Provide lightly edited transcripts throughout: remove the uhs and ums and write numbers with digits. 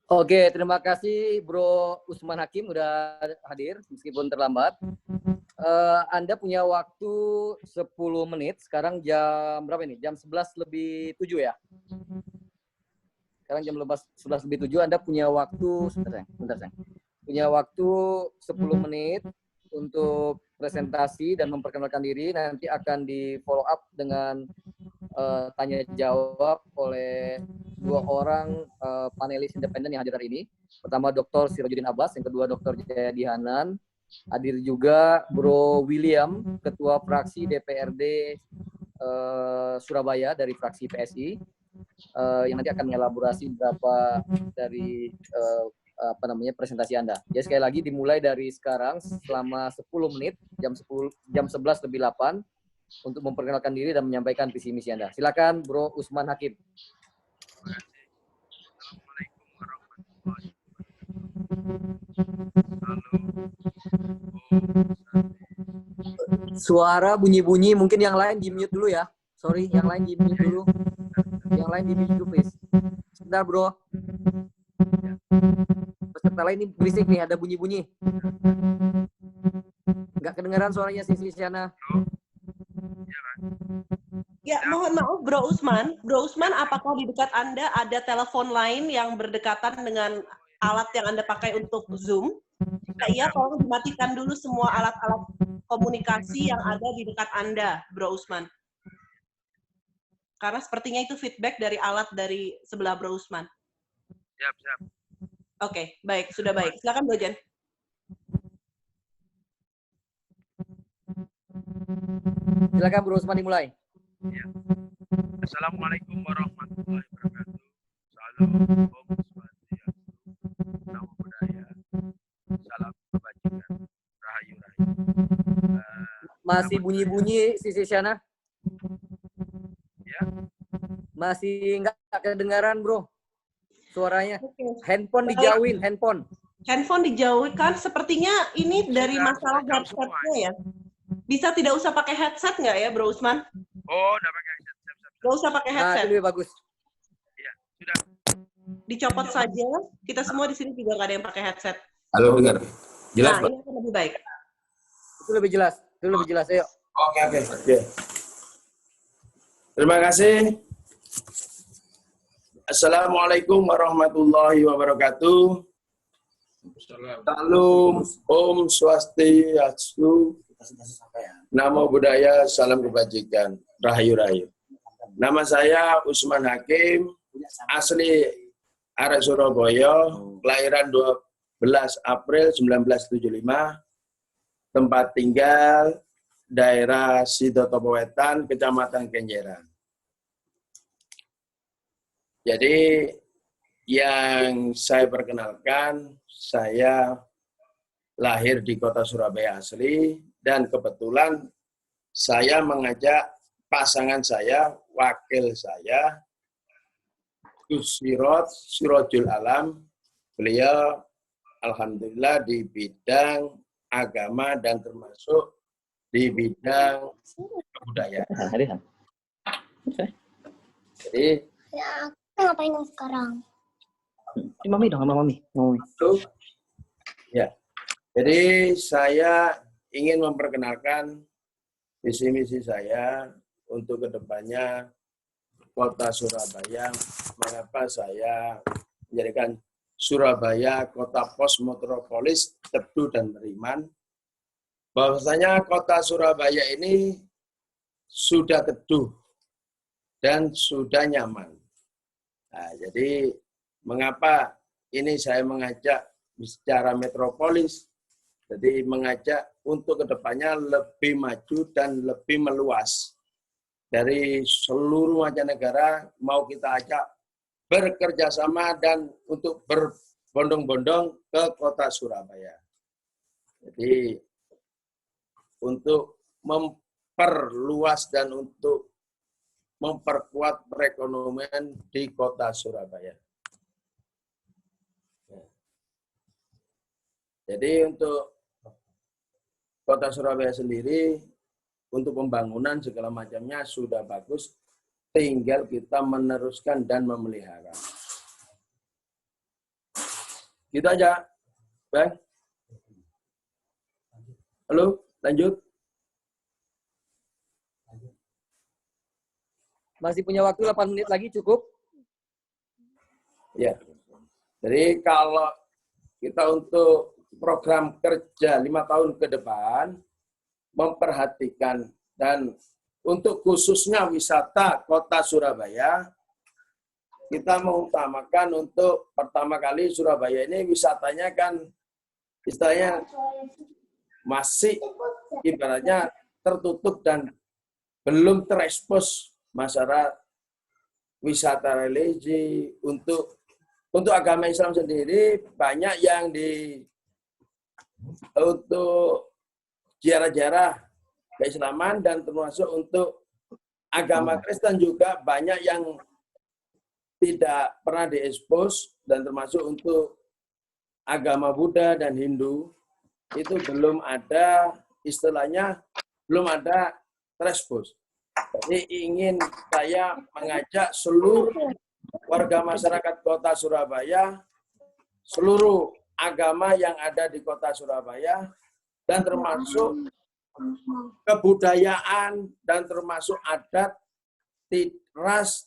Oke, terima kasih Bro Usman Hakim udah hadir meskipun terlambat. Anda punya waktu 10 menit. Sekarang jam berapa ini? Jam 11 lebih 7 ya? Sekarang jam 11 lebih 7. Anda punya waktu, sebentar sayang. Punya waktu 10 menit untuk presentasi dan memperkenalkan diri. Nanti akan di follow up dengan tanya jawab oleh 2 orang panelis independen yang hadir hari ini. Pertama Dr. Sirojudin Abbas, yang kedua Dr. Jayadi Hanan. Hadir juga Bro William, Ketua Fraksi DPRD Surabaya dari fraksi PSI, yang nanti akan mengelaborasi beberapa dari presentasi Anda. Jadi sekali lagi dimulai dari sekarang selama 10 menit, jam 11 lebih 8, untuk memperkenalkan diri dan menyampaikan visi misi Anda. Silakan Bro Usman Hakim. Suara bunyi-bunyi, mungkin yang lain di-mute dulu ya. Sorry, yang lain di-mute dulu. Yang lain di-mute dulu, please. Sebentar, Bro. Peserta lain ini berisik nih, ada bunyi-bunyi. Nggak kedengaran suaranya si Sisyana. Ya, mohon maaf Bro Usman. Bro Usman, apakah di dekat Anda ada telepon lain yang berdekatan dengan alat yang Anda pakai untuk Zoom? Jika iya, tolong dimatikan dulu semua alat-alat komunikasi yang ada di dekat Anda, Bro Usman. Karena sepertinya itu feedback dari alat dari sebelah Bro Usman. Siap. Oke, baik. Sudah baik. Silakan Bro Jan. Silakan Bro Usman dimulai. Ya. Assalamualaikum warahmatullahi wabarakatuh. Salam Om Swastiastu, Namo Buddhaya, salam kebajikan, rahayu. Masih bunyi-bunyi si Sisyana? Ya. Masih nggak kedengaran, Bro. Suaranya. Oke. Handphone dijauhin, handphone. Handphone dijauhkan, sepertinya ini dari masalah headset-nya ya. Bisa tidak usah pakai headset nggak ya, Bro Usman? Oh, udah pakai headset. Nggak usah pakai Nah, headset. itu lebih bagus. Iya, sudah. Dicopot saja. Kita semua di sini juga nggak ada yang pakai headset. Halo, dengar. Jelas, Nah, Pak? ini akan lebih baik. Itu lebih jelas. Itu lebih jelas. Ayo. Oke. Terima kasih. Assalamualaikum warahmatullahi wabarakatuh. Salam Om Swastiastu, Namo Buddhaya, salam kebajikan, rahayu. Nama saya Usman Hakim, asli arek Surabaya, kelahiran 12 April 1975, tempat tinggal daerah Sidotopo Wetan, Kecamatan Kenjeran. Jadi yang saya perkenalkan, saya lahir di kota Surabaya asli, dan kebetulan saya mengajak pasangan saya, wakil saya, Gus Sirojul Alam. Beliau alhamdulillah di bidang agama dan termasuk di bidang kebudayaan. Jadi Ya, aku ngapain sekarang? Mami dong, sama Mami. Ya. Jadi saya ingin memperkenalkan visi misi saya untuk kedepannya kota Surabaya. Mengapa saya menjadikan Surabaya kota pos metropolis, teduh dan beriman. Bahwasanya kota Surabaya ini sudah teduh dan sudah nyaman. Nah, jadi mengapa ini saya mengajak bicara metropolis, jadi mengajak untuk kedepannya lebih maju dan lebih meluas. Dari seluruh mancanegara mau kita ajak bekerja sama dan untuk berbondong-bondong ke kota Surabaya. Jadi untuk memperluas dan untuk memperkuat perekonomian di kota Surabaya. Jadi untuk kota Surabaya sendiri, untuk pembangunan segala macamnya sudah bagus, tinggal kita meneruskan dan memelihara. Gitu aja, Bang. Halo, lanjut. Masih punya waktu 8 menit lagi cukup? Ya. Jadi kalau kita untuk program kerja 5 tahun ke depan, memperhatikan dan untuk khususnya wisata Kota Surabaya, kita mengutamakan untuk pertama kali Surabaya ini wisatanya kan istilahnya masih ibaratnya tertutup dan belum terekspos masyarakat wisata religi untuk agama Islam sendiri banyak yang untuk ziarah-ziarah keislaman dan termasuk untuk agama Kristen juga banyak yang tidak pernah diekspos dan termasuk untuk agama Buddha dan Hindu itu belum ada istilahnya belum ada terekspos. Jadi ingin saya mengajak seluruh warga masyarakat Kota Surabaya, seluruh agama yang ada di Kota Surabaya, dan termasuk kebudayaan dan termasuk adat, ras,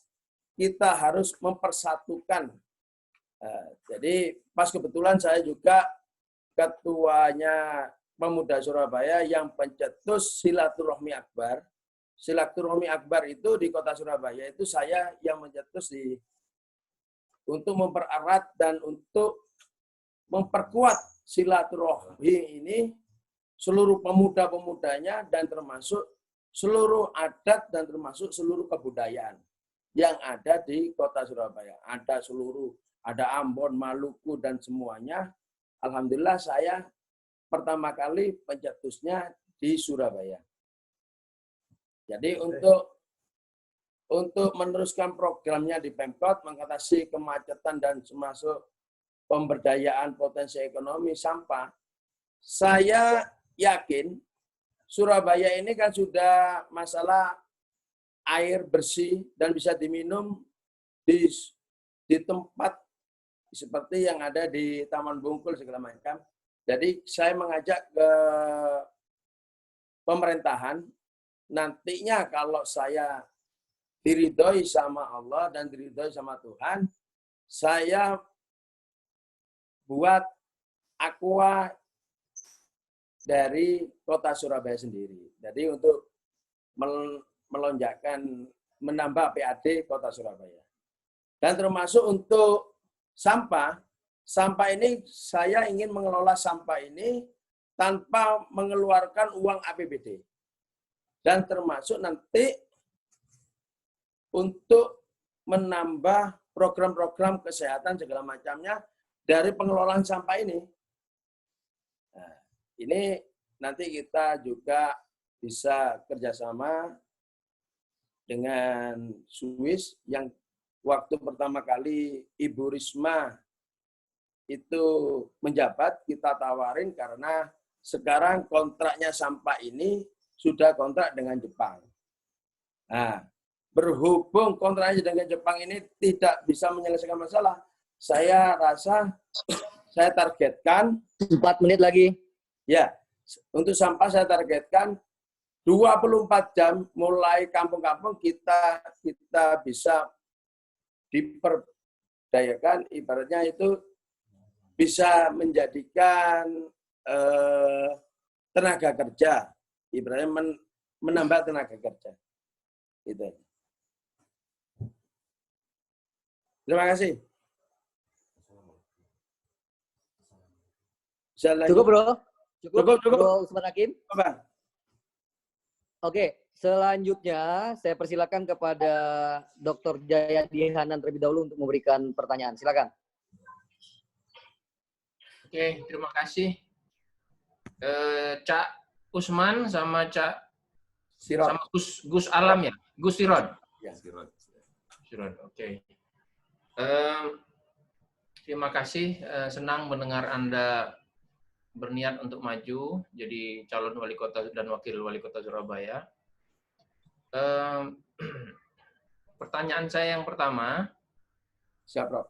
kita harus mempersatukan. Jadi pas kebetulan saya juga ketuanya Pemuda Surabaya yang pencetus silaturahmi akbar. Silaturahmi akbar itu di Kota Surabaya itu saya yang mencetus untuk mempererat dan untuk memperkuat silaturahmi ini seluruh pemuda-pemudanya dan termasuk seluruh adat dan termasuk seluruh kebudayaan yang ada di Kota Surabaya. Ada Ambon, Maluku dan semuanya. Alhamdulillah saya pertama kali pencetusnya di Surabaya. Jadi untuk meneruskan programnya di Pemkot mengatasi kemacetan dan termasuk pemberdayaan potensi ekonomi sampah, saya yakin Surabaya ini kan sudah masalah air bersih dan bisa diminum di tempat seperti yang ada di Taman Bungkul segala macam. Jadi saya mengajak ke pemerintahan, nantinya kalau saya diridhoi sama Allah dan diridhoi sama Tuhan, saya buat aqua dari Kota Surabaya sendiri. Jadi untuk melonjakkan, menambah PAD Kota Surabaya. Dan termasuk untuk sampah ini saya ingin mengelola sampah ini tanpa mengeluarkan uang APBD. Dan termasuk nanti untuk menambah program-program kesehatan segala macamnya dari pengelolaan sampah ini. Nah, ini nanti kita juga bisa kerjasama dengan Swiss yang waktu pertama kali Ibu Risma itu menjabat, kita tawarin karena sekarang kontraknya sampah ini sudah kontrak dengan Jepang. Nah, berhubung kontraknya dengan Jepang ini tidak bisa menyelesaikan masalah, saya rasa saya targetkan 4 menit lagi. Ya, untuk sampah saya targetkan 24 jam mulai kampung-kampung kita bisa diperdayakan, ibaratnya itu bisa menjadikan tenaga kerja, ibaratnya menambah tenaga kerja. Gitu. Terima kasih. Cukup, Bro? Cukup. Bro Usman Hakim? Apa? Oke, selanjutnya saya persilakan kepada Dr. Jayadi Hanan terlebih dahulu untuk memberikan pertanyaan. Silakan. Oke, terima kasih. Cak Usman sama Cak Sirot. sama Gus Alam ya? Gus Sirot. Ya. Sirot. Oke. Terima kasih. Senang mendengar Anda berniat untuk maju jadi calon wali kota dan wakil wali kota Surabaya. Pertanyaan saya yang pertama. Siap, Prof.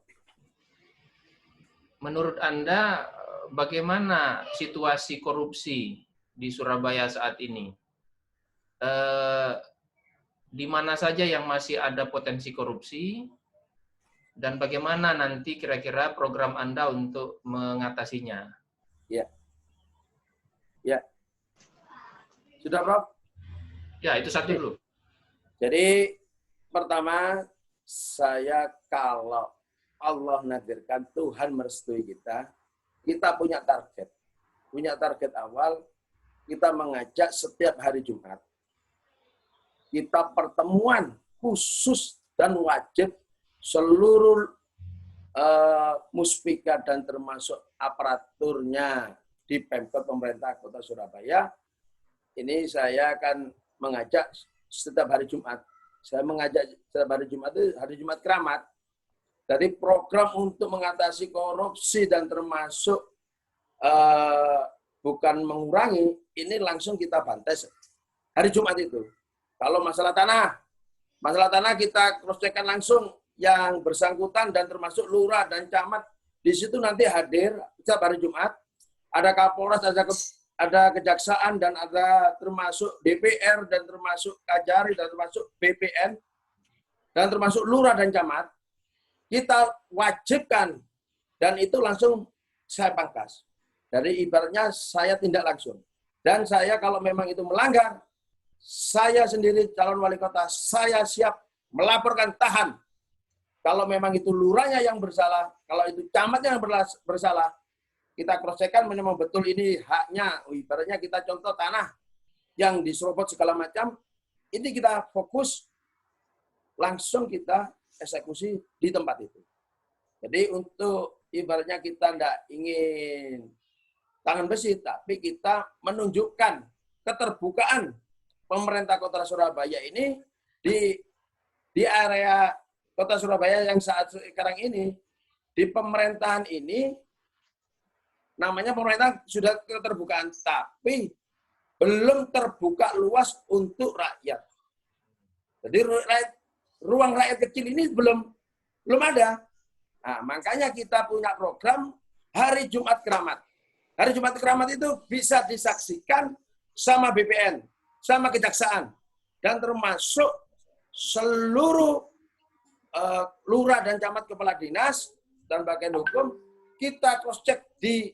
menurut Anda bagaimana situasi korupsi di Surabaya saat ini? Di mana saja yang masih ada potensi korupsi, dan bagaimana nanti kira-kira program Anda untuk mengatasinya? Ya. Ya. Sudah, Prof? Ya, itu satu dulu. Jadi, pertama, saya kalau Allah nakdirkan, Tuhan merestui kita punya target. Punya target awal, kita mengajak setiap hari Jumat. Kita pertemuan khusus dan wajib seluruh muspika dan termasuk aparaturnya di Pemkot pemerintah Kota Surabaya. Ini saya akan mengajak setiap hari Jumat. Saya mengajak setiap hari Jumat itu hari Jumat Keramat. Dari program untuk mengatasi korupsi dan termasuk bukan mengurangi, ini langsung kita bantai hari Jumat itu. Kalau masalah tanah kita cross-check-kan langsung yang bersangkutan dan termasuk lurah dan camat. Di situ nanti hadir setiap hari Jumat. Ada Kapolres, ada kejaksaan, dan ada termasuk DPR, dan termasuk Kajari, dan termasuk BPN, dan termasuk lurah dan camat. Kita wajibkan, dan itu langsung saya pangkas. Dari ibaratnya saya tindak langsung. Dan saya kalau memang itu melanggar, saya sendiri calon wali kota, saya siap melaporkan tahan. Kalau memang itu lurahnya yang bersalah, kalau itu camatnya yang bersalah, kita cross-check-kan memang betul ini haknya. Ibaratnya kita contoh tanah yang diserobot segala macam, ini kita fokus, langsung kita eksekusi di tempat itu. Jadi untuk ibaratnya kita tidak ingin tangan besi, tapi kita menunjukkan keterbukaan pemerintah Kota Surabaya ini di area Kota Surabaya yang saat sekarang ini, di pemerintahan ini, namanya pemerintah sudah keterbukaan, tapi belum terbuka luas untuk rakyat. Jadi ruang rakyat kecil ini belum ada. Nah, makanya kita punya program Hari Jumat Keramat. Hari Jumat Keramat itu bisa disaksikan sama BPN, sama kejaksaan, dan termasuk seluruh lurah dan camat kepala dinas dan bagian hukum, kita cross-check di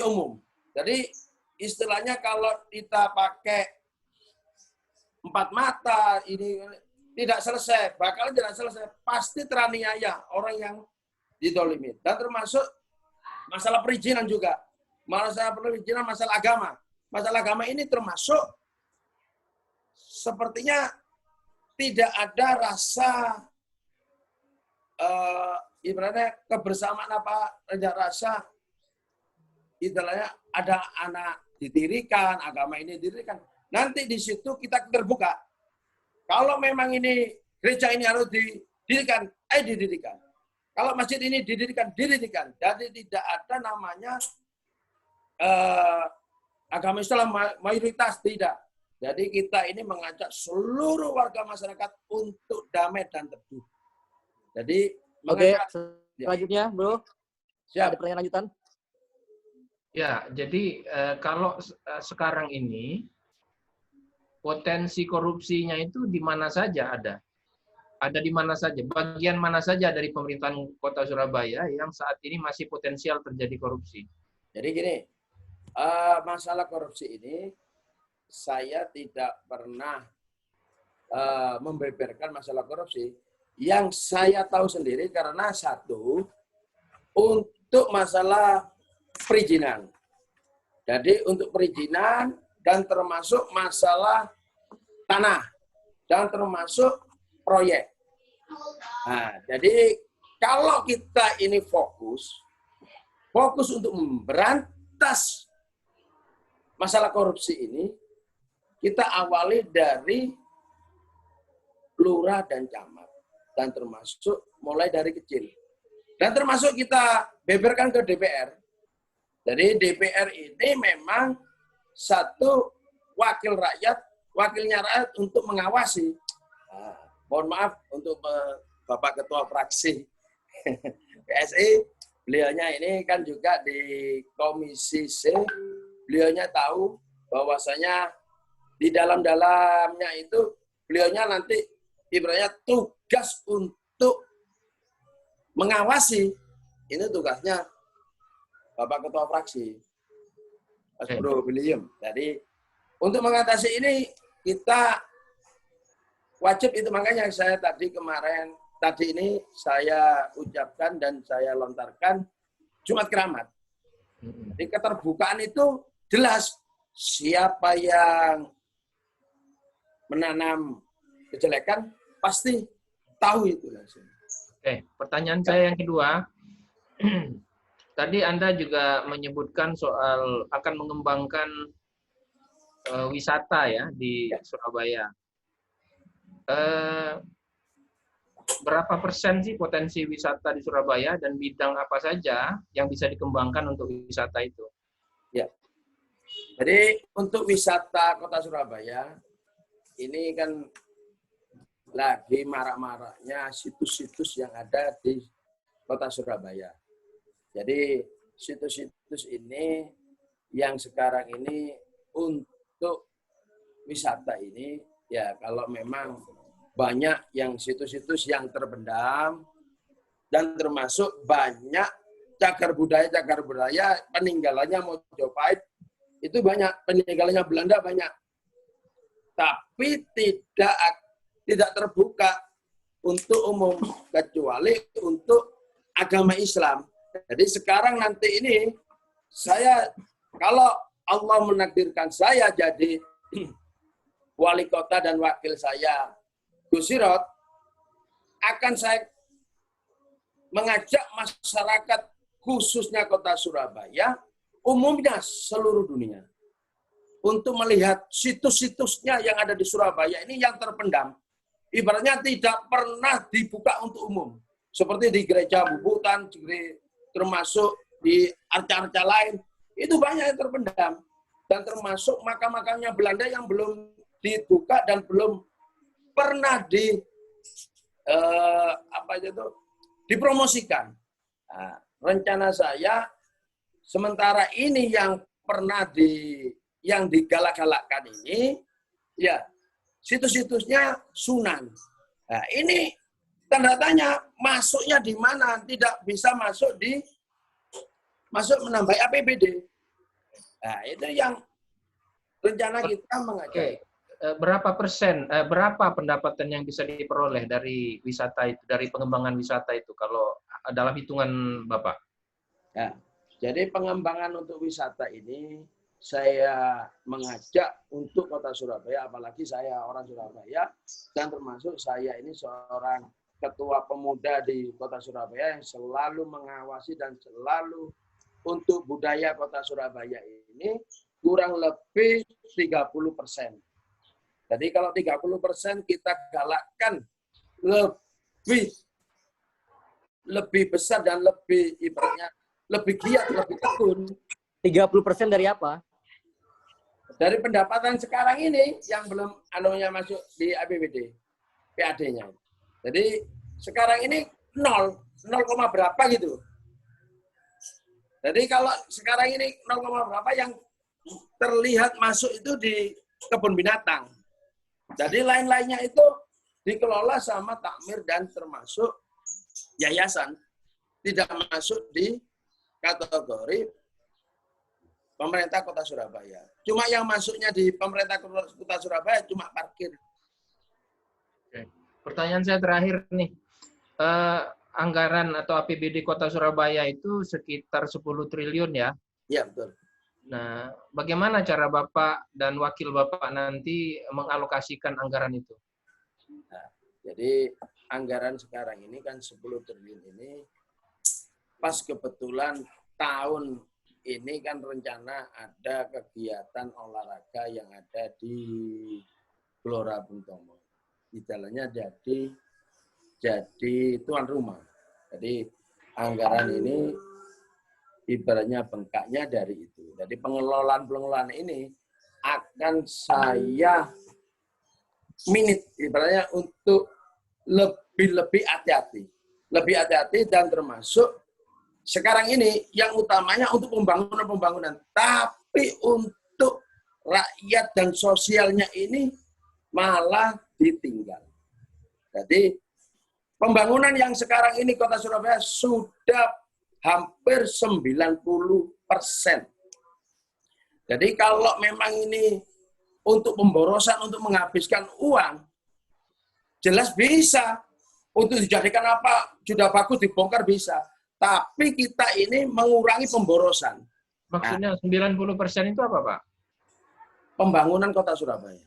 umum. Jadi istilahnya kalau kita pakai 4 mata, ini tidak selesai, bakal tidak selesai, pasti teraniaya orang yang didolimi. Dan termasuk masalah perizinan juga. Masalah perizinan, masalah agama. Masalah agama ini termasuk sepertinya tidak ada rasa ibaratnya kebersamaan apa, rasa istilahnya ada anak didirikan, agama ini didirikan. Nanti di situ kita terbuka. Kalau memang ini gereja ini harus didirikan, didirikan. Kalau masjid ini didirikan. Jadi tidak ada namanya agama Islam mayoritas, tidak. Jadi kita ini mengajak seluruh warga masyarakat untuk damai dan teduh. Jadi Oke, selanjutnya, Bro. Siap. Ada pertanyaan lanjutan? Ya, jadi kalau sekarang ini potensi korupsinya itu di mana saja ada? Ada di mana saja? Bagian mana saja dari pemerintahan Kota Surabaya yang saat ini masih potensial terjadi korupsi? Jadi gini, masalah korupsi ini saya tidak pernah membeberkan masalah korupsi. Yang saya tahu sendiri karena satu, untuk masalah perizinan. Jadi untuk perizinan dan termasuk masalah tanah dan termasuk proyek. Nah, jadi kalau kita ini fokus untuk memberantas masalah korupsi ini, kita awali dari lurah dan camat, dan termasuk mulai dari kecil. Dan termasuk kita beberkan ke DPR. Jadi DPR ini memang satu wakilnya rakyat untuk mengawasi. Mohon maaf untuk Bapak Ketua Fraksi PSI, beliaunya ini kan juga di Komisi C, beliaunya tahu bahwasanya di dalam-dalamnya itu beliaunya nanti ibaratnya tugas untuk mengawasi. Ini tugasnya Bapak Ketua Fraksi, Mas Bro William. Jadi untuk mengatasi ini kita wajib itu, makanya saya tadi ini saya ucapkan dan saya lontarkan Jumat Keramat. Di keterbukaan itu jelas siapa yang menanam kejelekan pasti tahu itu langsung. Oke, pertanyaan saya yang kedua. Tadi Anda juga menyebutkan soal akan mengembangkan wisata ya di Surabaya. Berapa persen sih potensi wisata di Surabaya dan bidang apa saja yang bisa dikembangkan untuk wisata itu? Ya. Jadi untuk wisata Kota Surabaya ini kan lagi marak-maraknya situs-situs yang ada di Kota Surabaya. Jadi situs-situs ini yang sekarang ini untuk wisata ini ya kalau memang banyak yang situs-situs yang terpendam dan termasuk banyak cagar budaya peninggalannya Mojopahit itu banyak, peninggalannya Belanda banyak, tapi tidak terbuka untuk umum kecuali untuk agama Islam. Jadi sekarang nanti ini saya kalau Allah menakdirkan saya jadi wali kota dan wakil saya Gus Sirot, akan saya mengajak masyarakat khususnya Kota Surabaya, umumnya seluruh dunia, untuk melihat situs-situsnya yang ada di Surabaya ini yang terpendam. Ibaratnya tidak pernah dibuka untuk umum. Seperti di Gereja Bubutan, termasuk di arca-arca lain, itu banyak yang terpendam. Dan termasuk makam-makamnya Belanda yang belum dibuka dan belum pernah dipromosikan. Nah, rencana saya sementara ini yang pernah yang digalak-galakkan ini ya situs-situsnya Sunan. Nah, ini tanda tanya masuknya di mana, tidak bisa masuk menambah APBD. Nah, itu yang rencana kita mengajak. Berapa persen, berapa pendapatan yang bisa diperoleh dari wisata itu, dari pengembangan wisata itu, kalau dalam hitungan Bapak? Ya, jadi pengembangan untuk wisata ini saya mengajak untuk Kota Surabaya, apalagi saya orang Surabaya, dan termasuk saya ini seorang ketua pemuda di Kota Surabaya yang selalu mengawasi dan selalu untuk budaya Kota Surabaya ini kurang lebih 30%. Jadi kalau 30% kita galakkan lebih besar dan lebih ibaratnya lebih giat, lebih tekun. 30% dari apa? Dari pendapatan sekarang ini yang belum masuk di APBD, PAD-nya. Jadi sekarang ini 0 berapa gitu. Jadi kalau sekarang ini 0, berapa yang terlihat masuk itu di kebun binatang. Jadi lain-lainnya itu dikelola sama takmir dan termasuk yayasan. Tidak masuk di kategori pemerintah Kota Surabaya. Cuma yang masuknya di pemerintah Kota Surabaya cuma parkir. Oke. Pertanyaan saya terakhir nih. Anggaran atau APBD Kota Surabaya itu sekitar 10 triliun ya? Iya, betul. Nah, bagaimana cara Bapak dan wakil Bapak nanti mengalokasikan anggaran itu? Nah, jadi anggaran sekarang ini kan 10 triliun ini pas kebetulan tahun ini kan rencana ada kegiatan olahraga yang ada di Gelora Bung Tomo. Di dalamnya jadi tuan rumah. Jadi anggaran ini ibaratnya bengkaknya dari itu. Jadi pengelolaan ini akan saya ibaratnya untuk lebih hati-hati. Lebih hati-hati dan termasuk sekarang ini yang utamanya untuk pembangunan, tapi untuk rakyat dan sosialnya ini malah ditinggal. Jadi pembangunan yang sekarang ini Kota Surabaya sudah hampir 90%. Jadi kalau memang ini untuk pemborosan, untuk menghabiskan uang, jelas bisa. Untuk dijadikan apa, sudah bagus dibongkar bisa. Tapi kita ini mengurangi pemborosan. Maksudnya 90% itu apa, Pak? Pembangunan Kota Surabaya.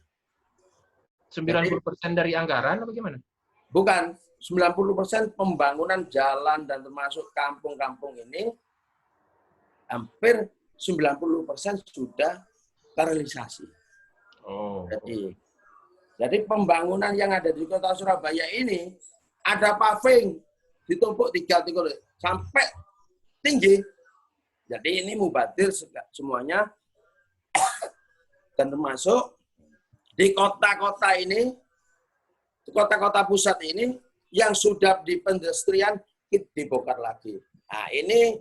90% dari anggaran atau bagaimana? Bukan, 90% pembangunan jalan dan termasuk kampung-kampung ini hampir 90% sudah terrealisasi. Oh. Jadi pembangunan yang ada di Kota Surabaya ini ada paving ditumpuk 3 sampai tinggi. Jadi ini mubadir semuanya dan termasuk di kota-kota ini, kota-kota pusat ini yang sudah di pendestrian dibongkar lagi. Nah ini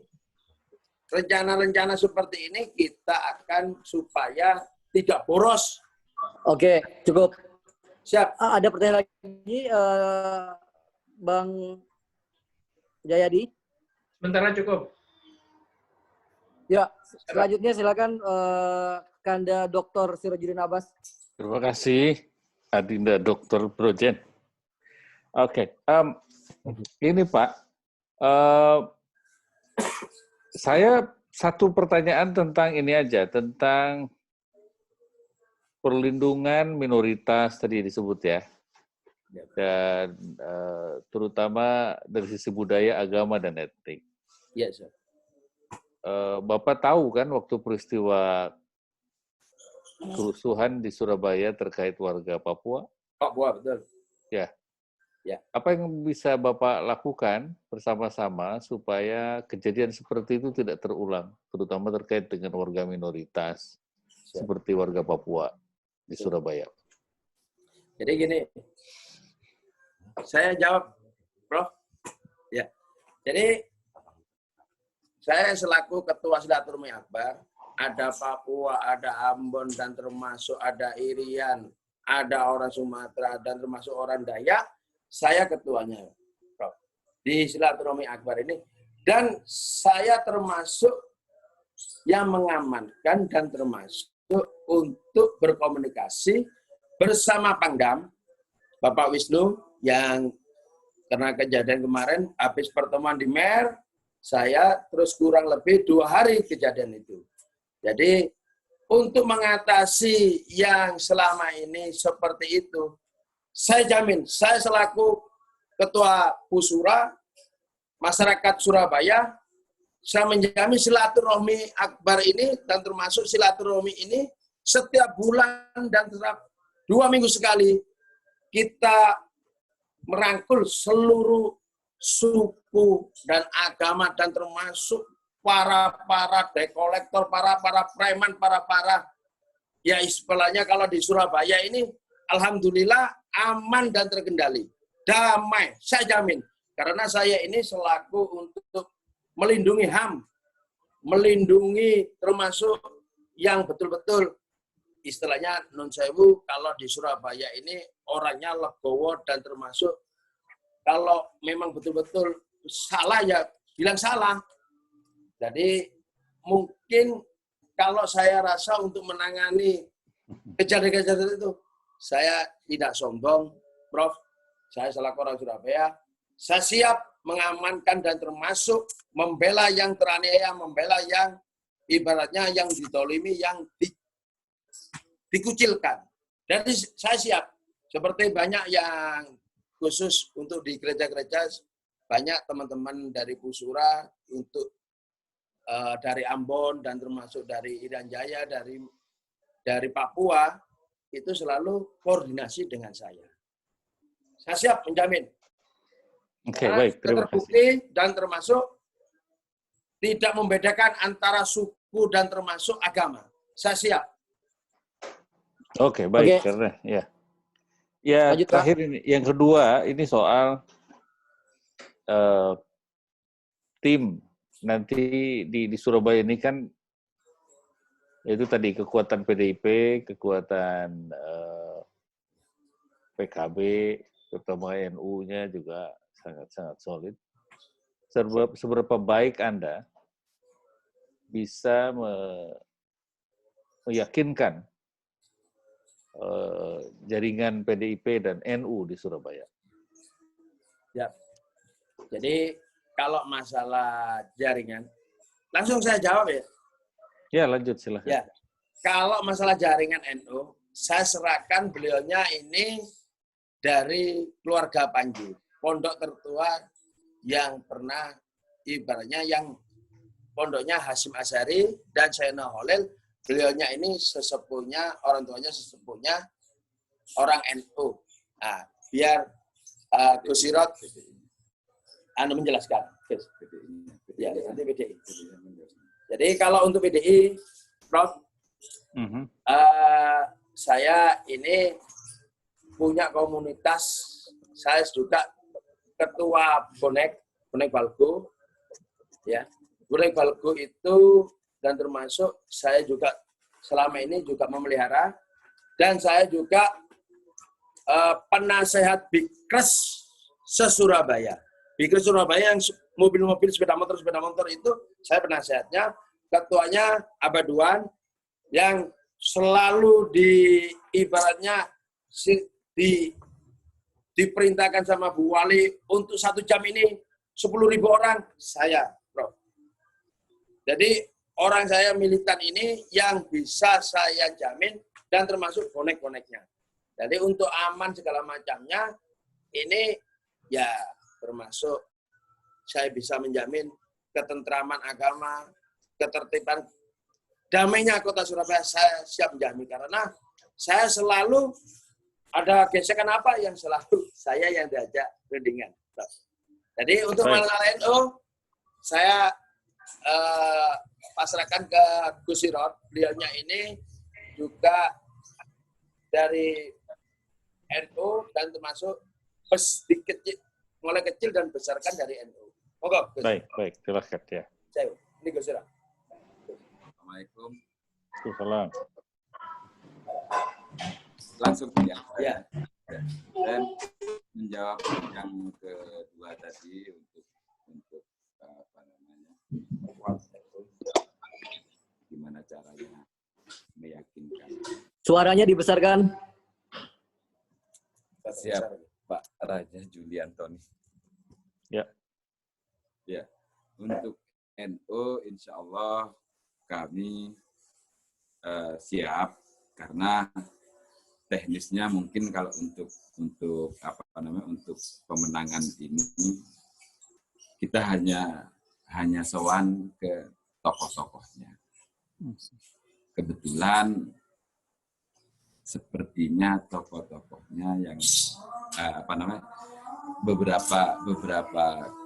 rencana-rencana seperti ini kita akan supaya tidak boros. Oke, cukup. Siap. Ada pertanyaan lagi, Bang Jayadi? Sementara cukup. Ya, selanjutnya silakan Kanda Dr. Sirojudin Abbas. Terima kasih, Adinda Dr. Brojen. Oke, ini Pak, saya satu pertanyaan tentang ini aja, tentang perlindungan minoritas tadi disebut ya, dan terutama dari sisi budaya, agama, dan etnik. Iya, Sir. Bapak tahu kan waktu peristiwa kerusuhan di Surabaya terkait warga Papua? Papua, betul. Ya. Ya. Apa yang bisa Bapak lakukan bersama-sama supaya kejadian seperti itu tidak terulang, terutama terkait dengan warga minoritas seperti warga Papua di Surabaya? Jadi gini, saya jawab, Prof. Ya. Jadi saya selaku Ketua Silaturahmi Akbar, ada Papua, ada Ambon, dan termasuk ada Irian, ada orang Sumatera, dan termasuk orang Dayak, saya ketuanya, Prof. Di Silaturahmi Akbar ini. Dan saya termasuk yang mengamankan dan termasuk untuk berkomunikasi bersama Pangdam, Bapak Wisnu, yang karena kejadian kemarin, habis pertemuan di Mer, saya terus kurang lebih 2 hari kejadian itu. Jadi untuk mengatasi yang selama ini seperti itu, saya jamin, saya selaku Ketua Pusura, masyarakat Surabaya, saya menjamin silaturahmi Akbar ini dan termasuk silaturahmi ini setiap bulan dan setiap 2 minggu sekali kita merangkul seluruh suku dan agama dan termasuk para dekolektor, para preman, para ya istilahnya kalau di Surabaya ini alhamdulillah aman dan terkendali, damai, saya jamin. Karena saya ini selaku untuk melindungi HAM, melindungi termasuk yang betul-betul istilahnya non sewu kalau di Surabaya ini orangnya legowo dan termasuk kalau memang betul-betul salah ya bilang salah. Jadi mungkin kalau saya rasa untuk menangani kejadian-kejadian itu, saya tidak sombong, Prof. Saya selaku orang Surabaya, saya siap mengamankan dan termasuk membela yang teraniaya, membela yang ibaratnya yang ditolimi, yang dikucilkan. Jadi saya siap. Seperti banyak yang khusus untuk di gereja-gereja, banyak teman-teman dari Pusura, untuk dari Ambon dan termasuk dari Irian Jaya, dari Papua, itu selalu koordinasi dengan saya. Saya siap menjamin. Oke, baik. Terima kasih. Terbukti dan termasuk tidak membedakan antara suku dan termasuk agama. Saya siap. Oke, baik. Oke. Karena ya Lanjut, terakhir ini, yang kedua ini soal tim nanti di Surabaya ini kan itu tadi kekuatan PDIP, kekuatan PKB, terutama NU-nya juga sangat-sangat solid. Seberapa baik Anda bisa meyakinkan jaringan PDIP dan NU di Surabaya? Ya. Jadi kalau masalah jaringan, langsung saya jawab ya. Ya, lanjut silahkan. Ya. Kalau masalah jaringan NU, saya serahkan beliaunya ini dari keluarga Panji, pondok tertua yang pernah ibaratnya yang pondoknya Hasyim Asy'ari dan Sayyidina Khalil, beliaunya ini sesepuhnya, orang tuanya sesepuhnya orang NU. Nah, biar Gus Sirot menjelaskan. Ya, nanti PDI. Jadi kalau untuk PDI, Prof, saya ini punya komunitas, saya juga ketua bonek Balgo, ya. Bonek Balgo itu dan termasuk saya juga selama ini juga memelihara, dan saya juga penasehat Bikres se-Surabaya. Bikres Surabaya yang mobil-mobil sepeda motor itu saya penasehatnya, ketuanya Abaduan yang selalu ibaratnya diperintahkan sama Bu Wali untuk 1 jam ini 10.000 orang saya, Bro. Jadi orang saya militan ini yang bisa saya jamin dan termasuk bonek-boneknya. Jadi untuk aman segala macamnya ini ya termasuk saya bisa menjamin ketentraman agama, ketertiban, damainya kota Surabaya saya siap menjamin karena saya selalu ada gesekan apa yang selalu saya yang diajak rundingan. Jadi untuk masalah NU saya pasrahkan ke Gus Sirot, beliaunya ini juga dari NU dan termasuk mulai kecil dan besarkan dari NU. Monggo. Baik, silakan ya. Saya, ini Gus Sirot. Assalamualaikum. Waalaikumsalam. Langsung ya. Ya. Dan menjawab yang kedua tadi untuk apa namanya, gimana caranya meyakinkan. Suaranya dibesarkan. Siap, Pak Raja Juli Antoni. Ya. Ya, untuk NU insya Allah kami siap karena teknisnya mungkin kalau untuk apa namanya untuk pemenangan ini kita hanya sowan ke tokoh-tokohnya. Kebetulan sepertinya tokoh-tokohnya yang apa namanya beberapa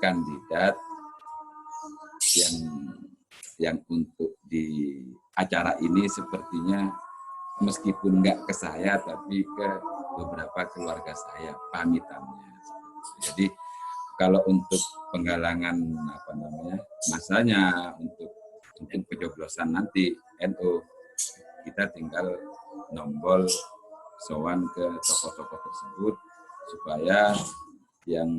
kandidat yang untuk di acara ini sepertinya meskipun nggak ke saya tapi ke beberapa keluarga saya pamitannya. Jadi kalau untuk penggalangan apa namanya masanya untuk pencoblosan nanti NU kita tinggal nombol sowan ke tokoh-tokoh tersebut supaya yang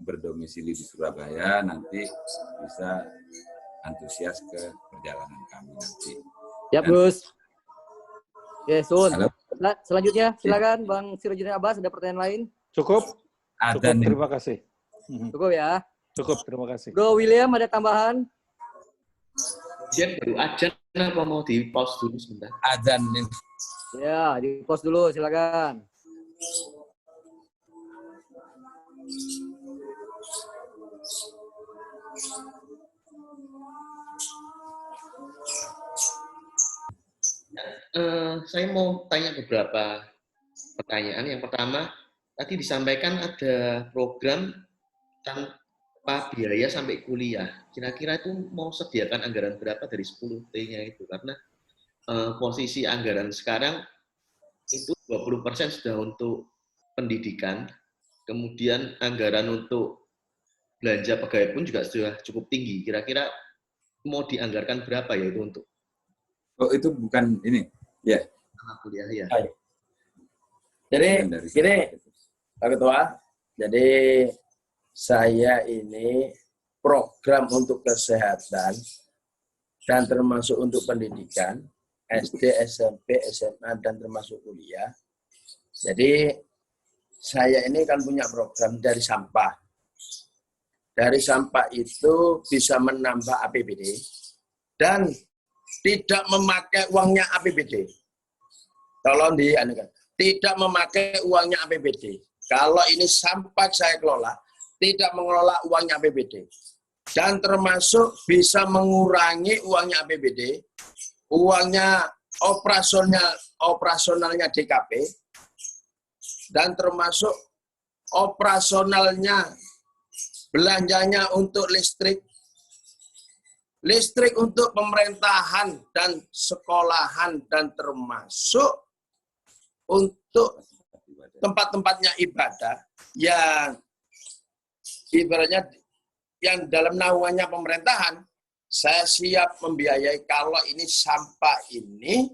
berdomisili di Surabaya nanti bisa antusias ke perjalanan kami nanti. Ya, Gus. Oke, Sun. Halo. Selanjutnya, silakan Bang Sirojudin Abbas, ada pertanyaan lain? Cukup, Ada nih. terima kasih. Cukup ya. Cukup, terima kasih. Bro William, ada tambahan? Jen baru ajan apa mau di pause dulu sebentar? Azan nih. Ya, di pause dulu, silakan. Saya mau tanya beberapa pertanyaan. Yang pertama, tadi disampaikan ada program tanpa biaya sampai kuliah. Kira-kira itu mau sediakan anggaran berapa dari 10T-nya itu? Karena posisi anggaran sekarang itu 20% sudah untuk pendidikan, kemudian anggaran untuk belanja pegawai pun juga sudah cukup tinggi. Kira-kira mau dianggarkan berapa ya itu untuk Oh, itu bukan ini. Ya. anak kuliah ya? Jadi Bukan dari gini, saya. Pak Ketua, jadi saya ini program untuk kesehatan dan termasuk untuk pendidikan, SD, SMP, SMA, dan termasuk kuliah. Jadi saya ini kan punya program dari sampah. Dari sampah itu bisa menambah APBD dan tidak memakai uangnya APBD. Tolong dianukan. Tidak memakai uangnya APBD. Kalau ini sampah saya kelola, tidak mengelola uangnya APBD. Dan termasuk bisa mengurangi uangnya APBD, uangnya operasionalnya DKP, dan termasuk operasionalnya belanjanya untuk listrik untuk pemerintahan dan sekolahan, dan termasuk untuk tempat-tempatnya ibadah yang ibaratnya yang dalam naungannya pemerintahan, saya siap membiayai kalau ini sampah ini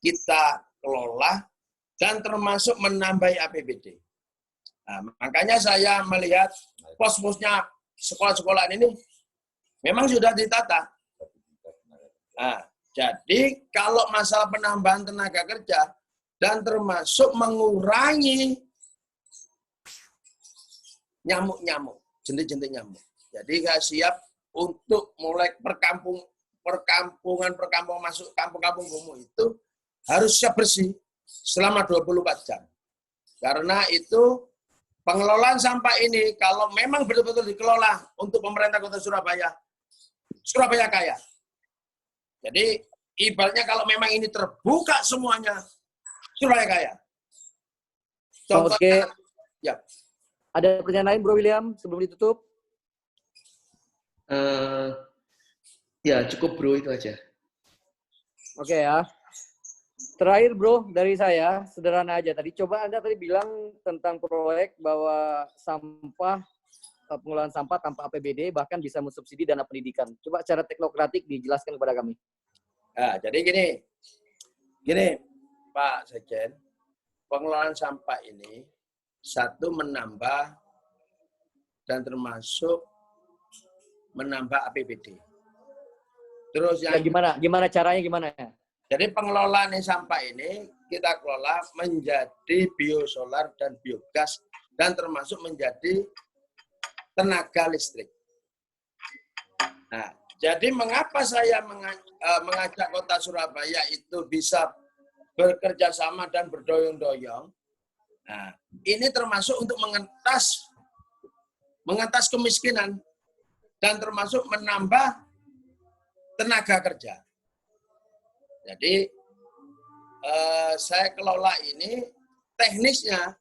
kita kelola dan termasuk menambah APBD. Nah, makanya saya melihat pos-posnya sekolah-sekolah ini memang sudah ditata. Nah, jadi kalau masalah penambahan tenaga kerja dan termasuk mengurangi nyamuk-nyamuk, jentik-jentik nyamuk. Jadi saya siap untuk mulai perkampungan masuk kampung-kampung kumuh itu harus siap bersih selama 24 jam. Karena itu pengelolaan sampah ini kalau memang betul-betul dikelola untuk pemerintah Kota Surabaya kaya. Jadi ibaratnya kalau memang ini terbuka semuanya, Surabaya kaya. Contohnya, Oke. Ya. Ada pertanyaan lain, Bro William, sebelum ditutup? Ya, cukup Bro, itu aja. Oke ya. Terakhir Bro, dari saya, sederhana aja. Tadi coba Anda tadi bilang tentang proyek bahwa sampah, pengelolaan sampah tanpa APBD bahkan bisa mensubsidi dana pendidikan. Coba secara teknokratik dijelaskan kepada kami. Nah, jadi gini Pak Sekjen, pengelolaan sampah ini satu menambah dan termasuk menambah APBD. Terus yang gimana caranya gimana? Jadi pengelolaan sampah ini kita kelola menjadi biosolar dan biogas dan termasuk menjadi tenaga listrik. Nah, jadi mengapa saya mengajak Kota Surabaya itu bisa bekerja sama dan berdoyong-doyong? Nah, ini termasuk untuk mengentas kemiskinan dan termasuk menambah tenaga kerja. Jadi saya kelola ini teknisnya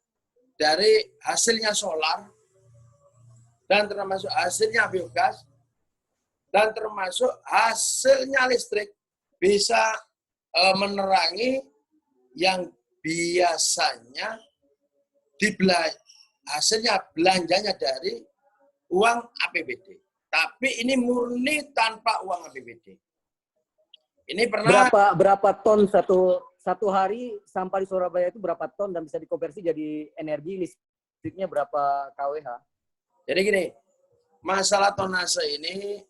dari hasilnya solar dan termasuk hasilnya biogas dan termasuk hasilnya listrik bisa menerangi yang biasanya hasilnya belanjanya dari uang APBD. Tapi ini murni tanpa uang APBD. Ini pernah berapa ton satu hari sampah di Surabaya itu berapa ton dan bisa dikonversi jadi energi listriknya berapa kWh? Jadi gini, masalah tonase ini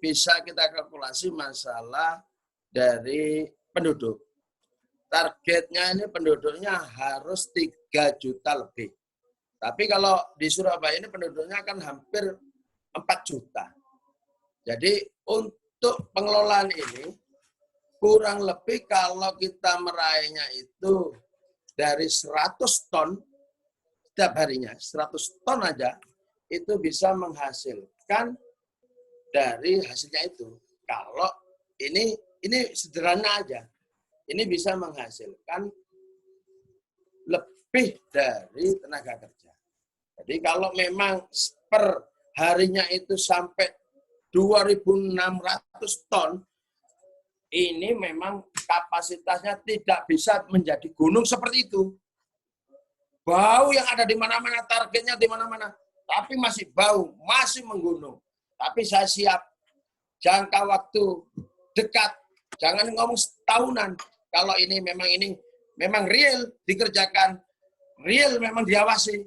bisa kita kalkulasi masalah dari penduduk. Targetnya ini penduduknya harus 3 juta lebih. Tapi kalau di Surabaya ini penduduknya kan hampir 4 juta. Jadi untuk pengelolaan ini kurang lebih kalau kita meraihnya itu dari 100 ton setiap harinya, 100 ton aja itu bisa menghasilkan dari hasilnya itu. Kalau ini sederhana aja, ini bisa menghasilkan lebih dari tenaga kerja. Jadi kalau memang per harinya itu sampai 2.600 ton, ini memang kapasitasnya tidak bisa menjadi gunung seperti itu. Bau yang ada di mana-mana, targetnya di mana-mana. tapi masih bau, masih menggunung. Tapi saya siap jangka waktu dekat, jangan ngomong setahunan. Kalau ini memang real dikerjakan, real memang diawasi,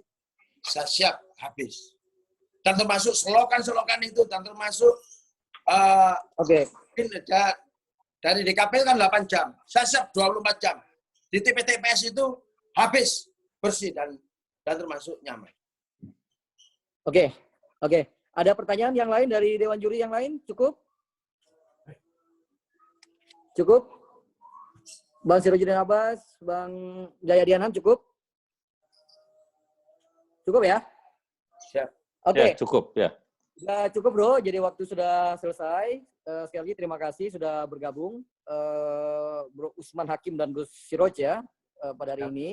saya siap habis. Dan termasuk selokan-selokan itu, dan termasuk dari DKP kan 8 jam, saya siap 24 jam. Di TPS itu habis, bersih, dan termasuk nyaman. Oke. Ada pertanyaan yang lain dari Dewan Juri yang lain? Cukup? Cukup? Bang Sirojudin Abbas, Bang Jayadianan, cukup? Cukup ya? Siap. Oke. Ya, cukup ya. Sudah cukup bro, jadi waktu sudah selesai. Sekali lagi terima kasih sudah bergabung. Bro Usman Hakim dan Gus Siroj ya pada hari ini.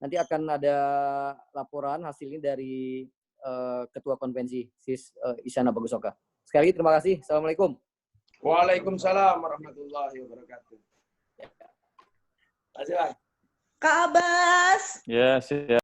Nanti akan ada laporan hasilnya dari Ketua Konvensi SIS Isyana Bagusoka. Sekali lagi terima kasih. Assalamualaikum. Waalaikumsalam warahmatullahi wabarakatuh. Terima kasih, Bang. Kak Abbas. Ya, siap.